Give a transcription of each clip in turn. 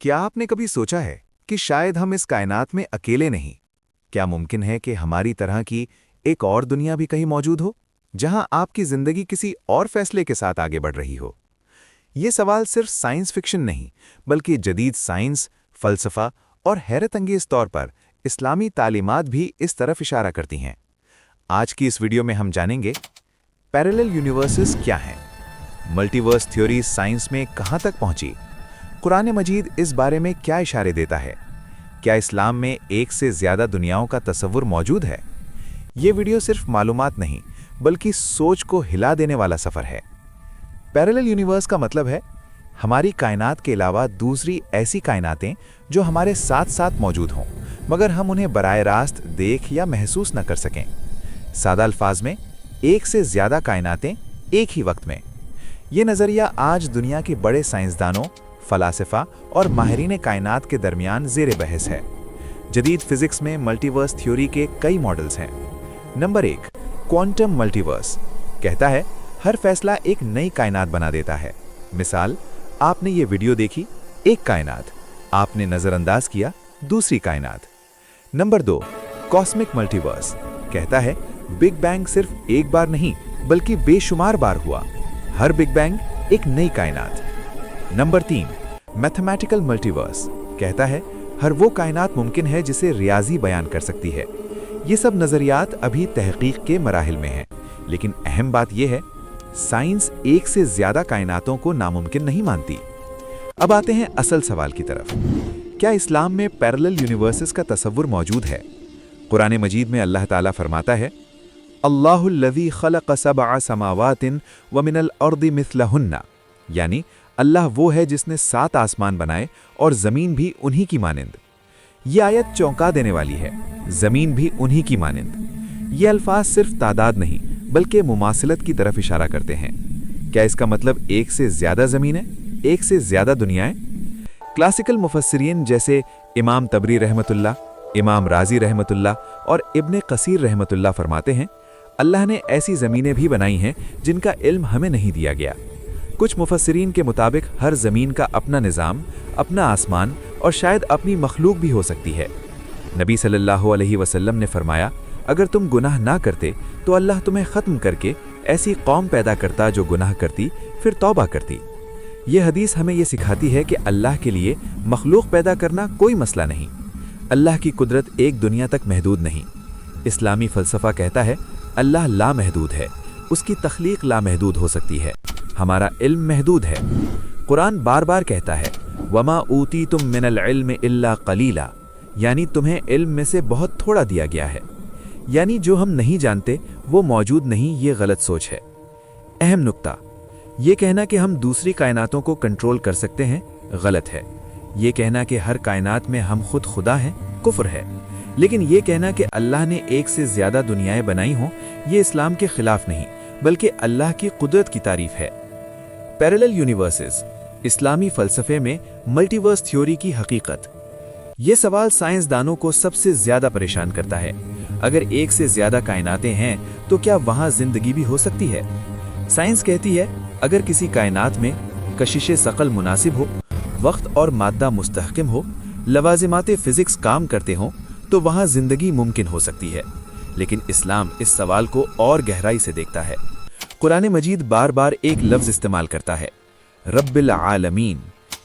क्या आपने कभी सोचा है कि शायद हम इस कायनात में अकेले नहीं? क्या मुमकिन है कि हमारी तरह की एक और दुनिया भी कहीं मौजूद हो, जहां आपकी जिंदगी किसी और फैसले के साथ आगे बढ़ रही हो? ये सवाल सिर्फ साइंस फिक्शन नहीं, बल्कि जदीद साइंस, फलसफा और हैरत अंगेज तौर पर इस्लामी तालीमात भी इस तरफ इशारा करती हैं। आज की इस वीडियो में हम जानेंगे पैरेलल यूनिवर्सेस क्या हैं, मल्टीवर्स थ्योरी साइंस में कहां तक पहुंची, कुरान मजीद इस बारे में क्या इशारे देता है, क्या इस्लाम में एक से ज्यादा दुनियाओं का तसव्वुर मौजूद है। ये वीडियो सिर्फ मालूमात नहीं, बल्कि सोच को हिला देने वाला सफर है। पैरेलल यूनिवर्स का मतलब है हमारी कायनात के अलावा दूसरी ऐसी कायनातें जो हमारे साथ साथ मौजूद हों, मगर हम उन्हें बराह रास्त देख या महसूस न कर सकें। सादा अल्फाज में एक से ज्यादा कायनातें एक ही वक्त में। ये नज़रिया आज दुनिया के बड़े साइंसदानों, फलासफा और माहिरीन कायनात के दरमियान ज़ेर बहस है। जदीद फिजिक्स में मल्टीवर्स थ्योरी के कई मॉडल्स हैं। नंबर 1, क्वांटम मल्टीवर्स कहता है हर फैसला एक नई कायनात बना देता है। मिसाल, आपने ये वीडियो देखी, एक कायनात, आपने नज़रअंदाज किया दूसरी कायनात। नंबर 2, कॉस्मिक मल्टीवर्स कहता है बिग बैंग सिर्फ एक बार नहीं, बल्कि बेशुमार बार हुआ। हर बिग बैंग एक नई कायनात। नंबर 3, मैथमेटिकल मल्टीवर्स कहता है हर वो कायनात मुमकिन है जिसे रियाजी बयान कर सकती है। ये सब नज़रियात अभी तहकीक के मराहिल में हैं, लेकिन अहम बात यह है साइंस एक से ज्यादा कायनातों को नामुमकिन नहीं मानती। अब आते हैं असल सवाल की तरफ। क्या इस्लाम में पैरेलल यूनिवर्सेस का तसव्वुर मौजूद है? कुरान मजीद में अल्लाह ताला फरमाता है, अल्लाहुल्लज़ी खलक़ सबअ समावातिन व मिनल अर्दि मिस्लहुन्ना, यानी अल्लाह वो है जिसने 7 आसमान बनाए और ज़मीन भी उन्हीं की मानिंद। ये आयत चौंका देने वाली है, ज़मीन भी उन्हीं की मानिंद। ये अल्फाज सिर्फ तादाद नहीं, बल्कि मुमासिलत की तरफ इशारा करते हैं। क्या इसका मतलब एक से ज़्यादा ज़मीनें, एक से ज़्यादा दुनियाएं? क्लासिकल मुफस्सिरीन जैसे इमाम तबरी रहमतुल्लाह, इमाम राजी रहमतुल्लाह और इब्ने कसीर रहमतुल्लाह फरमाते हैं अल्लाह ने ऐसी ज़मीनें भी बनाई हैं जिनका इल्म हमें नहीं दिया गया। कुछ मुफस्सिरीन के मुताबिक हर ज़मीन का अपना निज़ाम, अपना आसमान और शायद अपनी मखलूक भी हो सकती है। नबी सल्लल्लाहु अलैहि वसल्लम ने फरमाया, अगर तुम गुनाह ना करते तो अल्लाह तुम्हें ख़त्म करके ऐसी कौम पैदा करता जो गुनाह करती फिर तौबा करती। ये हदीस हमें ये सिखाती है कि अल्लाह के लिए मखलूक पैदा करना कोई मसला नहीं। अल्लाह की कुदरत एक दुनिया तक महदूद नहीं। इस्लामी फ़लसफ़ा कहता है अल्लाह लामहदूद है, उसकी तख्लीक लामहदूद हो सकती है, हमारा इल्म महदूद है। कुरान बार बार कहता है वमा ऊतीतुम मिनल इल्म इल्ला कलीला, यानी तुम्हें इल्म में से बहुत थोड़ा दिया गया है। यानी जो हम नहीं जानते वो मौजूद नहीं, ये गलत सोच है। अहम नुक्ता, ये कहना कि हम दूसरी कायनातों को कंट्रोल कर सकते हैं गलत है। ये कहना कि हर कायनात में हम खुद खुदा हैं कुफ्र है। लेकिन ये कहना कि अल्लाह ने एक से ज़्यादा दुनियाएं बनाई हों, ये इस्लाम के खिलाफ नहीं, बल्कि अल्लाह की कुदरत की तारीफ है। पैरेलल यूनिवर्सेस, इस्लामी फ़लसफ़े में मल्टीवर्स थ्योरी की हकीकत। ये सवाल साइंसदानों को सबसे ज़्यादा परेशान करता है। अगर एक से ज़्यादा कायनातें हैं तो क्या वहाँ ज़िंदगी भी हो सकती है? साइंस कहती है अगर किसी कायनात में कशिश सकल मुनासिब हो, वक्त और मादा मुस्तहकम हो, लवाजिमात फ़िज़िक्स काम करते हों, तो वहाँ ज़िंदगी मुमकिन हो सकती है। लेकिन इस्लाम इस सवाल को और गहराई से देखता है। कुरान मजीद बार बार एक लफ्ज़ इस्तेमाल करता है, रब्बिल आलमीन,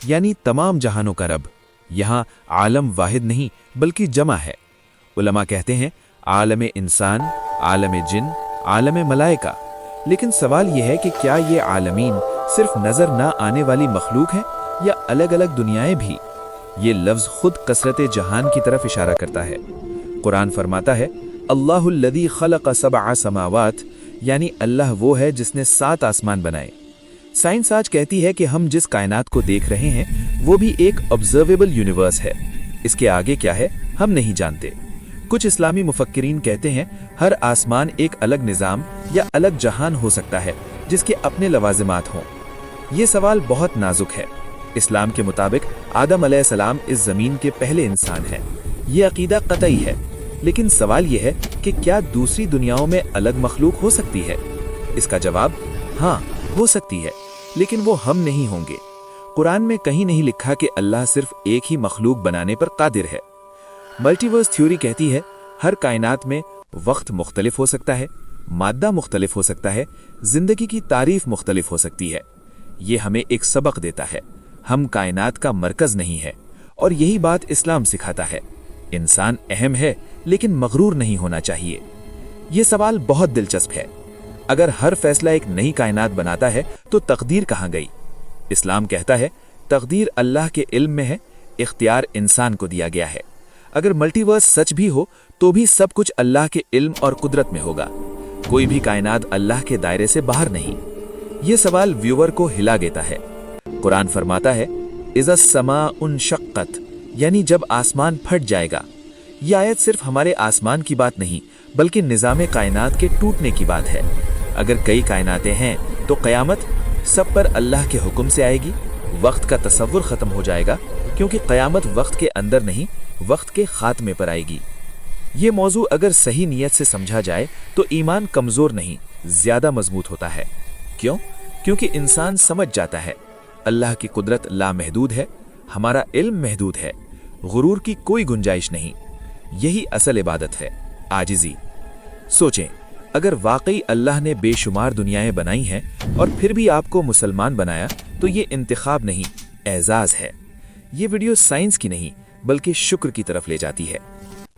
यानी तमाम जहानों का रब। यहाँ आलम वाहिद नहीं बल्कि जमा है। उलमा कहते हैं आलम इंसान, आलम जिन, आलम मलाइका। लेकिन सवाल यह है कि क्या ये आलमीन सिर्फ नज़र ना आने वाली मखलूक है या अलग अलग दुनियाएं भी? ये लफ्ज़ खुद कसरत जहान की तरफ इशारा करता है। कुरान फरमाता है अल्लाहुल्लज़ी खलक़ सबअ समावात, यानी अल्लाह वो है जिसने 7 आसमान बनाए। साइंस आज कहती है कि हम जिस कायनात को देख रहे हैं वो भी एक ऑब्जर्वेबल यूनिवर्स है। इसके आगे क्या है हम नहीं जानते। कुछ इस्लामी मुफक्किरीन कहते हैं हर आसमान एक अलग निज़ाम या अलग जहान हो सकता है जिसके अपने लवाजिमात हों। ये सवाल बहुत नाजुक है। इस्लाम के मुताबिक आदम अलैहिस्सलाम इस ज़मीन के पहले इंसान हैं। ये अकीदा कतई है, लेकिन सवाल यह है कि क्या दूसरी दुनियाओं में अलग मखलूक हो सकती है? इसका जवाब हाँ हो सकती है, लेकिन वो हम नहीं होंगे। कुरान में कहीं नहीं लिखा कि अल्लाह सिर्फ एक ही मखलूक बनाने पर कादिर है। मल्टीवर्स थ्योरी कहती है हर कायनात में वक्त मुख्तलिफ हो सकता है, मादा मुख्तलिफ हो सकता है, जिंदगी की तारीफ मुख्तलिफ हो सकती है। ये हमें एक सबक देता है, हम कायनात का मरकज नहीं है, और यही बात इस्लाम सिखाता है। इंसान अहम है लेकिन मगरूर नहीं होना चाहिए। ये सवाल बहुत दिलचस्प है। अगर हर फैसला एक नई कायनात बनाता है तो तकदीर कहाँ गई? इस्लाम कहता है तकदीर अल्लाह के इल्म में है, इख्तियार इंसान को दिया गया है। अगर मल्टीवर्स सच भी हो तो भी सब कुछ अल्लाह के इल्म और कुदरत में होगा। कोई भी कायनात अल्लाह के दायरे से बाहर नहीं। ये सवाल व्यूअर को हिला देता है। कुरान फरमाता है इज़ा समा उन शक्कत, यानी जब आसमान फट जाएगा। यह आयत सिर्फ हमारे आसमान की बात नहीं बल्कि निज़ामे कायनात के टूटने की बात है। अगर कई कायनातें हैं तो क़यामत सब पर अल्लाह के हुक्म से आएगी। वक्त का तसव्वुर ख़त्म हो जाएगा क्योंकि क़यामत वक्त के अंदर नहीं, वक्त के खात्मे पर आएगी। ये मौजू अगर सही नीयत से समझा जाए तो ईमान कमज़ोर नहीं, ज़्यादा मजबूत होता है। क्यों? क्योंकि इंसान समझ जाता है अल्लाह की कुदरत लामहदूद है, हमारा इल्म महदूद है, गुरूर की कोई गुंजाइश नहीं। यही असल इबादत है, आजिज़ी। सोचें, अगर वाकई अल्लाह ने बेशुमार दुनियाएं बनाई हैं और फिर भी आपको मुसलमान बनाया तो ये इंतखाब नहीं, एजाज़ है। ये वीडियो साइंस की नहीं बल्कि शुक्र की तरफ ले जाती है।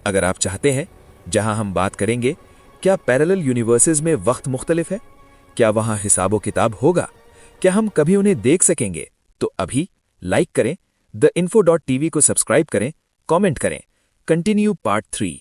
अगर आप चाहते हैं जहां हम बात करेंगे क्या पैरेलल यूनिवर्सेस में वक्त मुख्तलिफ है, क्या वहां हिसाबो किताब होगा, क्या हम कभी उन्हें देख सकेंगे, तो अभी लाइक करें, theinfo.tv को सब्सक्राइब करें, कमेंट करें। Continue part 3।